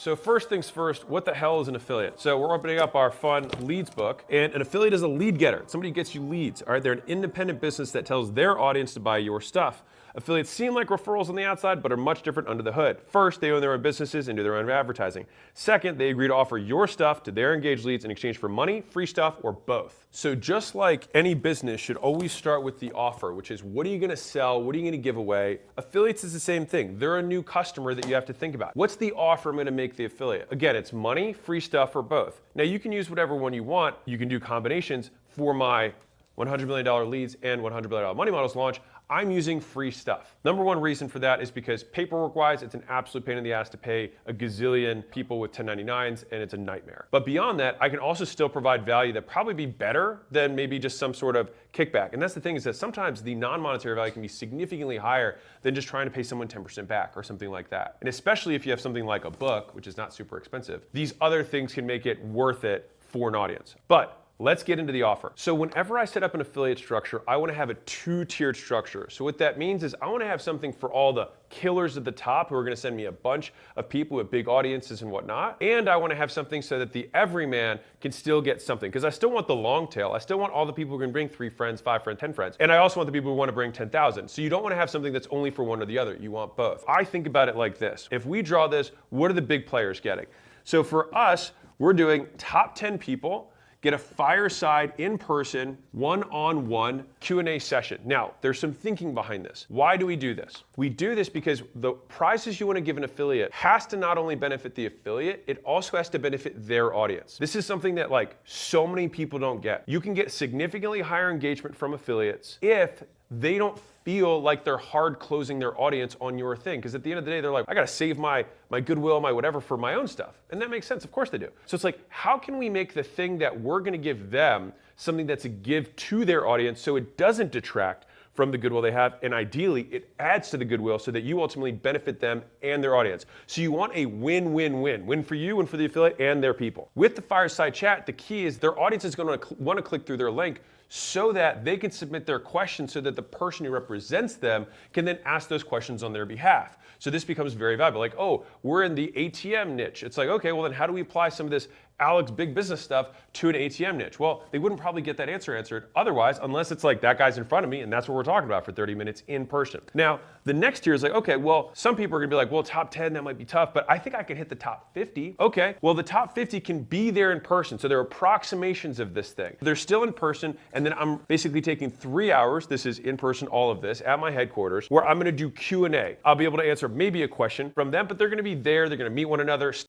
So first things first, what the hell is an affiliate? So we're opening up our fun leads book, and an affiliate is a lead getter. Somebody gets you leads, all right? They're an independent business that tells their audience to buy your stuff. Affiliates seem like referrals on the outside, but are much different under the hood. First, they own their own businesses and do their own advertising. Second, they agree to offer your stuff to their engaged leads in exchange for money, free stuff, or both. So just like any business should always start with the offer, which is what are you gonna sell, what are you gonna give away? Affiliates is the same thing. They're a new customer that you have to think about. What's the offer I'm gonna make the affiliate? Again, it's money, free stuff, or both. Now you can use whatever one you want. You can do combinations. For my $100 million leads and $100 million money models launch, I'm using free stuff. Number one reason for that is because paperwork-wise, it's an absolute pain in the ass to pay a gazillion people with 1099s, and it's a nightmare. But beyond that, I can also still provide value that probably be better than maybe just some sort of kickback. And that's the thing, is that sometimes the non-monetary value can be significantly higher than just trying to pay someone 10% back or something like that. And especially if you have something like a book, which is not super expensive, these other things can make it worth it for an audience. But let's get into the offer. So whenever I set up an affiliate structure, I want to have a two-tiered structure. So what that means is I want to have something for all the killers at the top who are going to send me a bunch of people with big audiences and whatnot. And I want to have something so that the everyman can still get something. Because I still want the long tail. I still want all the people who can bring 3 friends, 5 friends, 10 friends. And I also want the people who want to bring 10,000. So you don't want to have something that's only for one or the other. You want both. I think about it like this. If we draw this, what are the big players getting? So for us, we're doing top 10 people get a fireside, in-person, one-on-one Q&A session. Now, there's some thinking behind this. Why do we do this? We do this because the prizes you want to give an affiliate has to not only benefit the affiliate, it also has to benefit their audience. This is something that like so many people don't get. You can get significantly higher engagement from affiliates if they don't feel like they're hard closing their audience on your thing. Because at the end of the day, they're like, I gotta save my goodwill, my whatever for my own stuff. And that makes sense, of course they do. So it's like, how can we make the thing that we're gonna give them something that's a give to their audience so it doesn't detract from the goodwill they have, and ideally it adds to the goodwill so that you ultimately benefit them and their audience. So you want a win-win-win. Win for you, win for the affiliate, and their people. With the fireside chat, the key is their audience is gonna wanna click through their link so that they can submit their questions so that the person who represents them can then ask those questions on their behalf. So this becomes very valuable. Like, oh, we're in the ATM niche. It's like, okay, well then how do we apply some of this Alex big business stuff to an ATM niche? Well, they wouldn't probably get that answer answered otherwise, unless it's like that guy's in front of me and that's what we're talking about for 30 minutes in person. Now, the next tier is like, okay, well, some people are gonna be like, well, top 10, that might be tough, but I think I can hit the top 50. Okay, well, the top 50 can be there in person. So there are approximations of this thing. They're still in person, and then I'm basically taking 3 hours, this is in person, all of this, at my headquarters, where I'm gonna do Q&A. I'll be able to answer maybe a question from them, but they're gonna be there, they're gonna meet one another,